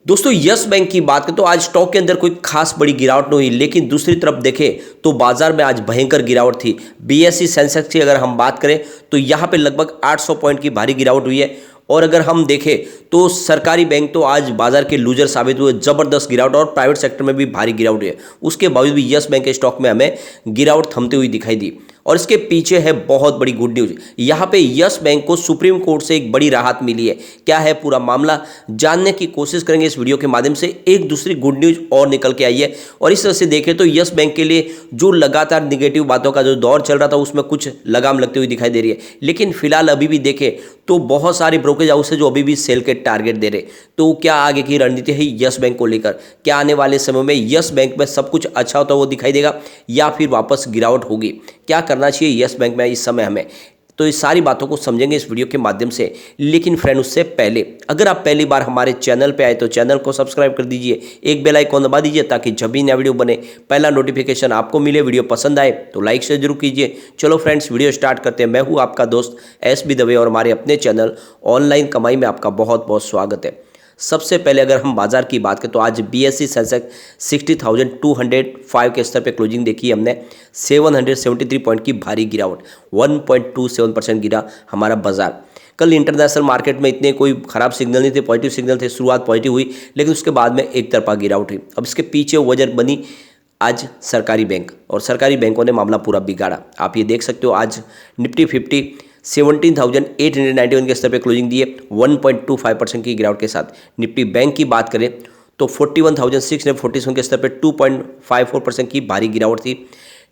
दोस्तों yes bank की बात करें तो आज स्टॉक के अंदर कोई खास बड़ी गिरावट नहीं हुई, लेकिन दूसरी तरफ देखें तो बाजार में आज भयंकर गिरावट थी। बीएसई सेंसेक्स की अगर हम बात करें तो यहाँ पे लगभग 800 पॉइंट की भारी गिरावट हुई है। और अगर हम देखें तो सरकारी बैंक तो आज बाजार के लूजर साबित हुए, जबरदस्त गिरावट, और प्राइवेट सेक्टर में भी भारी गिरावट हुई है। उसके बावजूद भी यस बैंक के स्टॉक में हमें गिरावट थमती हुई दिखाई दी। और इसके पीछे है बहुत बड़ी गुड न्यूज। यहाँ पे यस बैंक को सुप्रीम कोर्ट से एक बड़ी राहत मिली है। क्या है पूरा मामला, जानने की कोशिश करेंगे इस वीडियो के माध्यम से। एक दूसरी गुड न्यूज और निकल के आई है, और इस तरह से देखें तो यस बैंक के लिए जो लगातार निगेटिव बातों का जो दौर चल रहा था उसमें कुछ लगाम लगती हुई दिखाई दे रही है। लेकिन फिलहाल अभी भी देखें तो बहुत सारे ब्रोकरेज हाउस है जो अभी भी सेल के टारगेट दे रहे। तो क्या आगे की रणनीति है यस बैंक को लेकर? क्या आने वाले समय में यस बैंक में सब कुछ अच्छा होता हुआ दिखाई देगा या फिर वापस गिरावट होगी? क्या करना चाहिए यस बैंक में इस समय हमें? तो इस सारी बातों को समझेंगे इस वीडियो के माध्यम से। लेकिन फ्रेंड उससे पहले अगर आप पहली बार हमारे चैनल पे आए तो चैनल को सब्सक्राइब कर दीजिए, एक बेल आइकॉन दबा दीजिए ताकि जब भी नया वीडियो बने पहला नोटिफिकेशन आपको मिले। वीडियो पसंद आए तो लाइक शेयर जरूर कीजिए। चलो फ्रेंड्स वीडियो स्टार्ट करते हैं। मैं हूँ आपका दोस्त एस बी दवे और हमारे अपने चैनल ऑनलाइन कमाई में आपका बहुत बहुत स्वागत है। सबसे पहले अगर हम बाजार की बात करें तो आज बीएसई सेंसेक्स 60,205 के स्तर पे क्लोजिंग देखी हमने। 773 पॉइंट की भारी गिरावट, 1.27% गिरा हमारा बाजार। कल इंटरनेशनल मार्केट में इतने कोई खराब सिग्नल नहीं थे, पॉजिटिव सिग्नल थे। शुरुआत पॉजिटिव हुई लेकिन उसके बाद में एक तरफा गिरावट हुई। अब इसके पीछे वजह बनी आज सरकारी बैंक, और सरकारी बैंकों ने मामला पूरा बिगाड़ा। आप ये देख सकते हो आज निफ्टी 50 17,891 के स्तर पे क्लोजिंग दिए 1.25% की गिरावट के साथ। निफ्टी बैंक की बात करें तो 41,647 के स्तर पे 2.54% की भारी गिरावट थी।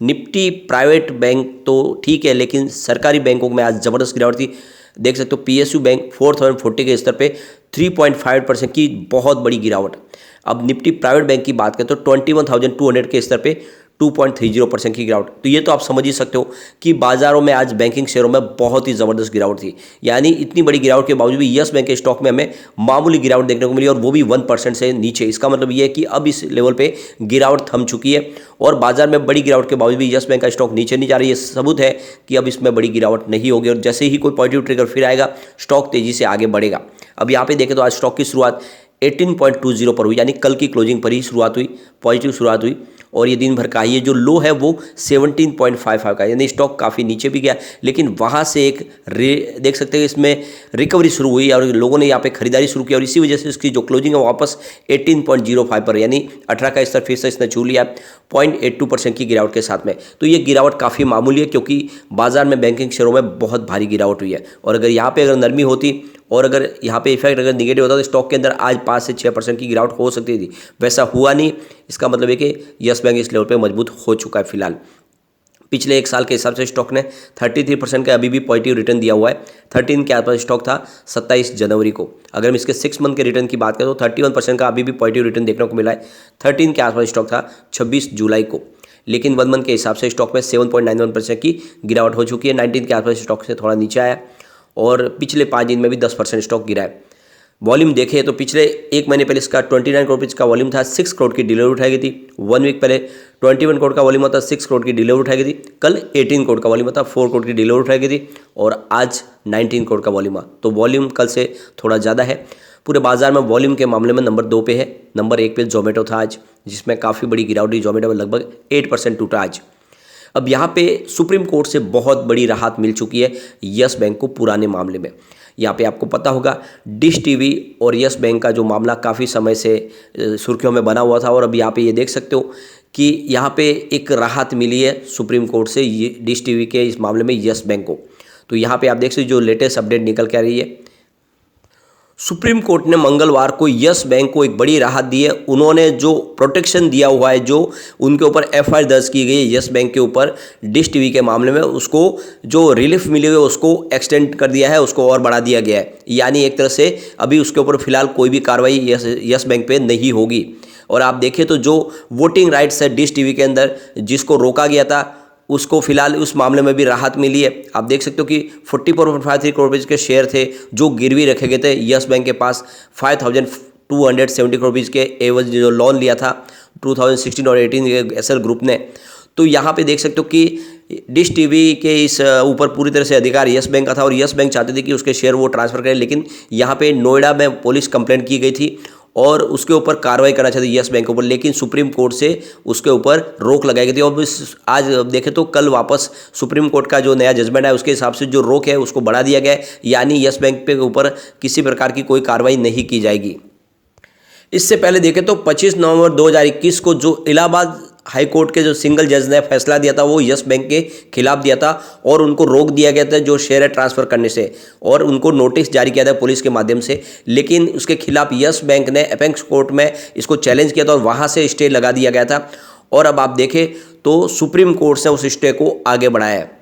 निफ्टी प्राइवेट बैंक तो ठीक है, लेकिन सरकारी बैंकों में आज ज़बरदस्त गिरावट थी। देख सकते हो पीएसयू बैंक 4,040 के स्तर पे 3.5% की बहुत बड़ी गिरावट। अब निफ्टी प्राइवेट बैंक की बात करें तो 21,200 के स्तर पे 2.30% की गिरावट। तो ये तो आप समझ ही सकते हो कि बाजारों में आज बैंकिंग शेयरों में बहुत ही ज़बरदस्त गिरावट थी। यानी इतनी बड़ी गिरावट के बावजूद भी यस बैंक के स्टॉक में हमें मामूली गिरावट देखने को मिली, और वो भी 1% से नीचे। इसका मतलब ये है कि अब इस लेवल पे गिरावट थम चुकी है, और बाजार में बड़ी गिरावट के बावजूद भी यस बैंक का स्टॉक नीचे नहीं जा रही है। सबूत है कि अब इसमें बड़ी गिरावट नहीं होगी, और जैसे ही कोई पॉजिटिव ट्रिगर फिर आएगा स्टॉक तेजी से आगे बढ़ेगा। अब यहाँ पे देखें तो आज स्टॉक की शुरुआत 18.20 पर हुई, यानी कल की क्लोजिंग पर ही शुरुआत हुई, पॉजिटिव शुरुआत हुई। और ये दिन भर का ये जो लो है वो 17.55 का, यानी स्टॉक काफ़ी नीचे भी गया, लेकिन वहाँ से एक देख सकते हैं इसमें रिकवरी शुरू हुई और लोगों ने यहाँ पे खरीदारी शुरू की, और इसी वजह से इसकी जो क्लोजिंग है वापस 18.05 पर, यानी 18 का स्तर फिर से इसने छू लिया 0.82% की गिरावट के साथ में। तो ये गिरावट काफ़ी मामूली है, क्योंकि बाजार में बैंकिंग शेयरों में बहुत भारी गिरावट हुई है। और अगर यहाँ पे अगर नरमी होती और अगर यहाँ पे इफेक्ट अगर निगेटिव होता तो स्टॉक के अंदर आज 5 से 6% की गिरावट हो सकती थी। वैसा हुआ नहीं। इसका मतलब है कि यस बैंक इस लेवल पे मजबूत हो चुका है फिलहाल। पिछले एक साल के हिसाब से स्टॉक ने 33% का अभी भी पॉजिटिव रिटर्न दिया हुआ है। 13 के आसपास स्टॉक था 27 जनवरी को। अगर हम इसके 6 मंथ के रिटर्न की बात करें तो 31% का अभी भी पॉजिटिव रिटर्न देखने को मिला है। 13 के आसपास स्टॉक था 26 जुलाई को, लेकिन 1 मंथ के हिसाब से स्टॉक में 7.91% की गिरावट हो चुकी है। 19 के आसपास स्टॉक से थोड़ा नीचे आया, और पिछले 5 दिन में भी 10% स्टॉक गिरा है। वॉल्यूम देखें तो पिछले एक महीने पहले इसका 29 करोड़ का वॉल्यूम था, 6 करोड़ की डिलीवरी उठाई गई थी। 1 वीक पहले 21 करोड़ का वॉल्यूम था, 6 करोड़ की डिलीवरी उठाई गई थी। कल 18 करोड़ का वॉल्यूम था, 4 करोड़ की डिलीवरी उठाई गई थी, और आज 19 करोड़ का वॉल्यूम। तो वॉल्यूम कल से थोड़ा ज़्यादा है। पूरे बाजार में वॉल्यूम के मामले में नंबर 2 पे है। नंबर 1 पे जोमेटो था आज, जिसमें काफ़ी बड़ी गिरावट हुई। जोमेटो में लगभग 8% टूटा आज। अब यहाँ पे सुप्रीम कोर्ट से बहुत बड़ी राहत मिल चुकी है यस बैंक को पुराने मामले में। यहाँ पे आपको पता होगा डिश टीवी और यस बैंक का जो मामला काफ़ी समय से सुर्खियों में बना हुआ था, और अब यहाँ पे ये देख सकते हो कि यहाँ पे एक राहत मिली है सुप्रीम कोर्ट से ये डिश टीवी के इस मामले में यस बैंक को। तो यहाँ पे आप देख सकते हो जो लेटेस्ट अपडेट निकल के आ रही है, सुप्रीम कोर्ट ने मंगलवार को यस बैंक को एक बड़ी राहत दी है। उन्होंने जो प्रोटेक्शन दिया हुआ है, जो उनके ऊपर एफआईआर दर्ज की गई है यस बैंक के ऊपर डिश टीवी के मामले में, उसको जो रिलीफ मिली हुई है उसको एक्सटेंड कर दिया है, उसको और बढ़ा दिया गया है। यानी एक तरह से अभी उसके ऊपर फिलहाल कोई भी कार्रवाई यस बैंक पे नहीं होगी। और आप देखें तो जो वोटिंग राइट्स है डिश टीवी के अंदर जिसको रोका गया था, उसको फिलहाल उस मामले में भी राहत मिली है। आप देख सकते हो कि 44.53 करोड़ रुपये के शेयर थे जो गिरवी रखे गए थे यस बैंक के पास। 5,270 करोड़ रुपये के एवज जो लोन लिया था 2016 और 18 एसएल ग्रुप ने। तो यहाँ पे देख सकते हो कि डिश टीवी के इस ऊपर पूरी तरह से अधिकार यस बैंक का था, और यस बैंक चाहते थे कि उसके शेयर वो ट्रांसफ़र करें, लेकिन यहाँ पे नोएडा में पुलिस कंप्लेंट की गई थी और उसके ऊपर कार्रवाई करना चाहते यस बैंक के ऊपर, लेकिन सुप्रीम कोर्ट से उसके ऊपर रोक लगाई गई थी। और आज देखें तो कल वापस सुप्रीम कोर्ट का जो नया जजमेंट है उसके हिसाब से जो रोक है उसको बढ़ा दिया गया है, यानी यस बैंक के ऊपर किसी प्रकार की कोई कार्रवाई नहीं की जाएगी। इससे पहले देखें तो 25 नवंबर 2021 को जो इलाहाबाद हाई कोर्ट के जो सिंगल जज ने फैसला दिया था वो यस बैंक के खिलाफ दिया था और उनको रोक दिया गया था जो शेयर ट्रांसफर करने से, और उनको नोटिस जारी किया था पुलिस के माध्यम से। लेकिन उसके खिलाफ यस बैंक ने अपेक्स कोर्ट में इसको चैलेंज किया था और वहां से स्टे लगा दिया गया था। और अब आप देखें तो सुप्रीम कोर्ट ने उस स्टे को आगे बढ़ाया है।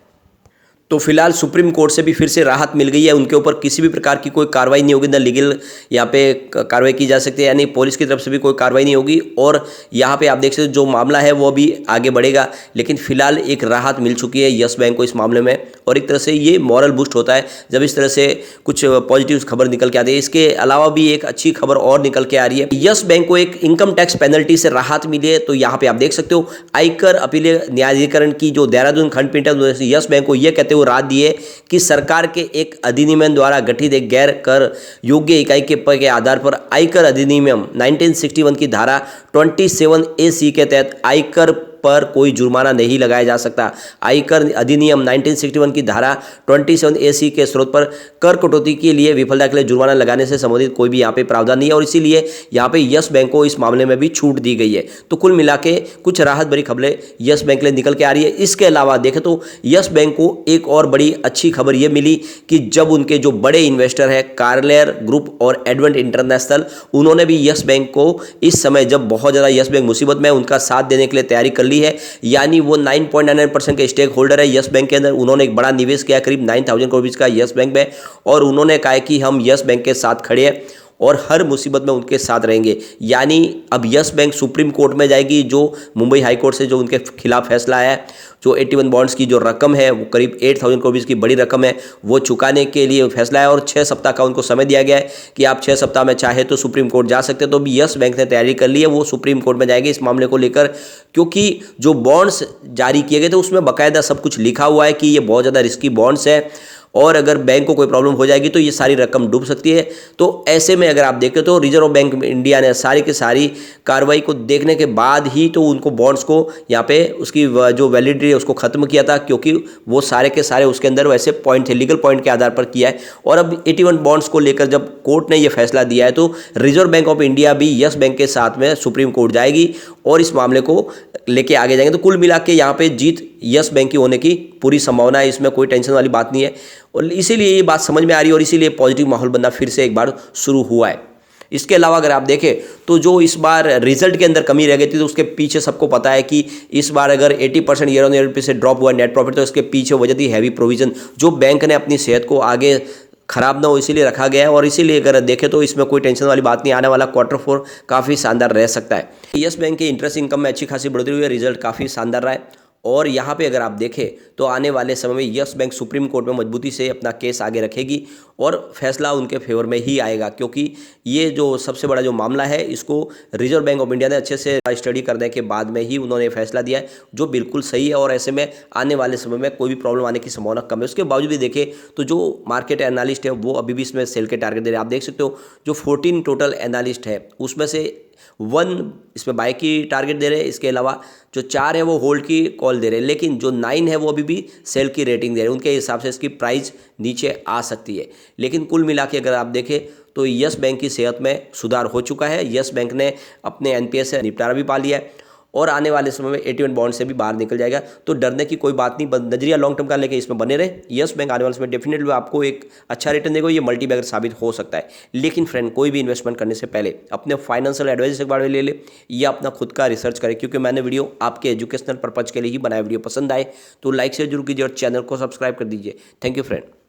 तो फिलहाल सुप्रीम कोर्ट से भी फिर से राहत मिल गई है, उनके ऊपर किसी भी प्रकार की कोई कार्रवाई नहीं होगी, ना लीगल यहाँ पे कार्रवाई की जा सकती है, यानी पुलिस की तरफ से भी कोई कार्रवाई नहीं होगी। और यहाँ पे आप देख सकते हो जो मामला है वो भी आगे बढ़ेगा, लेकिन फिलहाल एक राहत मिल चुकी है यस बैंक को इस मामले में। और एक तरह से ये मॉरल बूस्ट होता है जब इस तरह से कुछ पॉजिटिव खबर निकल के आती है। इसके अलावा भी एक अच्छी खबर और निकल के आ रही है, यस बैंक को एक इनकम टैक्स पेनल्टी से राहत मिली है। तो यहाँ पे आप देख सकते हो आयकर अपीलीय न्यायाधिकरण की जो देहरादून खंडपीठ है यस बैंक को यह कहते हुए राहत दी है कि सरकार के एक अधिनियम द्वारा गठित एक गैर कर योग्य इकाई के आधार पर आयकर अधिनियम 1961 की धारा 27A(c) के तहत आयकर पर कोई जुर्माना नहीं लगाया जा सकता। आयकर अधिनियम 1961 की धारा 27A(c) के स्रोत पर कर कटौती के लिए विफलता के लिए जुर्माना लगाने से संबंधित कोई भी यहाँ पे प्रावधान नहीं है, और इसीलिए यहाँ पे यस बैंक को इस मामले में भी छूट दी गई है। तो कुल मिला के कुछ राहत भरी खबरें यस बैंक के लिए निकल के आ रही है। इसके अलावा देखें तो यस बैंक को एक और बड़ी अच्छी खबर ये मिली कि जब उनके जो बड़े इन्वेस्टर है कार्लेयर ग्रुप और एडवेंट इंटरनेशनल, उन्होंने भी यस बैंक को इस समय जब बहुत ज़्यादा यस बैंक मुसीबत में उनका साथ देने के लिए तैयारी कर है, यानी वो 9.99% के स्टेक होल्डर है यस बैंक के अंदर। उन्होंने एक बड़ा निवेश किया करीब 9,000 करोड़ रुपए का यस बैंक में, और उन्होंने कहा कि हम यस बैंक के साथ खड़े हैं और हर मुसीबत में उनके साथ रहेंगे। यानी अब यस बैंक सुप्रीम कोर्ट में जाएगी, जो मुंबई हाई कोर्ट से जो उनके खिलाफ फैसला आया है, जो 81 बॉन्ड्स की जो रकम है वो करीब 8,000 करोड़ की बड़ी रकम है, वो चुकाने के लिए फैसला है। और 6 सप्ताह का उनको समय दिया गया है कि आप 6 सप्ताह में चाहे तो सुप्रीम कोर्ट जा सकते हैं। तो भी यस बैंक ने तैयारी कर ली है, वो सुप्रीम कोर्ट में जाएगी इस मामले को लेकर, क्योंकि जो बॉन्ड्स जारी किए गए थे उसमें बाकायदा सब कुछ लिखा हुआ है कि ये बहुत ज़्यादा रिस्की बॉन्ड्स है और अगर बैंक को कोई प्रॉब्लम हो जाएगी तो ये सारी रकम डूब सकती है। तो ऐसे में अगर आप देखें तो रिजर्व बैंक इंडिया ने सारी की सारी कार्रवाई को देखने के बाद ही तो उनको बॉन्ड्स को यहाँ पे उसकी जो वैलिडिटी है उसको ख़त्म किया था, क्योंकि वो सारे के सारे उसके अंदर वैसे पॉइंट थे, लीगल पॉइंट के आधार पर किया है। और अब 81 बॉन्ड्स को लेकर जब कोर्ट ने ये फैसला दिया है तो रिजर्व बैंक ऑफ इंडिया भी यस बैंक के साथ में सुप्रीम कोर्ट जाएगी और इस मामले को लेके आगे जाएंगे। तो कुल मिला के यहाँ पे जीत यस बैंक की होने की पूरी संभावना है, इसमें कोई टेंशन वाली बात नहीं है। और इसीलिए ये बात समझ में आ रही है और इसीलिए पॉजिटिव माहौल बनना फिर से एक बार शुरू हुआ है। इसके अलावा अगर आप देखें तो जो इस बार रिजल्ट के अंदर कमी रह गई थी तो उसके पीछे सबको पता है कि इस बार अगर 80% ईयर ऑन ईयर से ड्रॉप हुआ नेट प्रॉफिट, तो इसके पीछे वजह थी हैवी प्रोविजन, जो बैंक ने अपनी सेहत को आगे खराब ना हो इसीलिए रखा गया है। और इसीलिए अगर देखें तो इसमें कोई टेंशन वाली बात नहीं, आने वाला Q4 काफ़ी शानदार रह सकता है। यस बैंक के इंटरेस्ट इनकम में अच्छी खासी बढ़ोतरी हुई है, रिजल्ट काफ़ी शानदार रहा है। और यहाँ पे अगर आप देखें तो आने वाले समय में यस बैंक सुप्रीम कोर्ट में मजबूती से अपना केस आगे रखेगी और फैसला उनके फेवर में ही आएगा, क्योंकि ये जो सबसे बड़ा जो मामला है इसको रिजर्व बैंक ऑफ इंडिया ने अच्छे से स्टडी करने के बाद में ही उन्होंने फैसला दिया है, जो बिल्कुल सही है। और ऐसे में आने वाले समय में कोई भी प्रॉब्लम आने की संभावना कम है। उसके बावजूद भी देखें तो जो मार्केट एनालिस्ट है वो अभी भी इसमें सेल के टारगेट दे रहे हैं। आप देख सकते हो जो 14 टोटल एनालिस्ट है उसमें से 1 इसमें बाय की टारगेट दे रहे हैं, इसके अलावा जो 4 है वो होल्ड की कॉल दे रहे हैं, लेकिन जो 9 है वो अभी भी सेल की रेटिंग दे रहे हैं। उनके हिसाब से इसकी प्राइस नीचे आ सकती है। लेकिन कुल मिला के अगर आप देखें तो यस बैंक की सेहत में सुधार हो चुका है। यस बैंक ने अपने एनपीएस से निपटारा भी पा लिया है और आने वाले समय में 81 बॉन्ड से भी बाहर निकल जाएगा। तो डरने की कोई बात नहीं, नजरिया लॉन्ग टर्म का लेके इसमें बने रहे। यस बैंक आने वाले समय डेफिनेटली आपको एक अच्छा रिटर्न देगा, ये मल्टी बैगर साबित हो सकता है। लेकिन फ्रेंड कोई भी इन्वेस्टमेंट करने से पहले अपने फाइनेंशियल एडवाइजर के बारे में ले ले या अपना खुद का रिसर्च करें, क्योंकि मैंने वीडियो आपके एजुकेशनल पर्पज के लिए ही बनाया। वीडियो पसंद आए तो लाइक शेयर जरूर कीजिए और चैनल को सब्सक्राइब कर दीजिए। Thank you friend.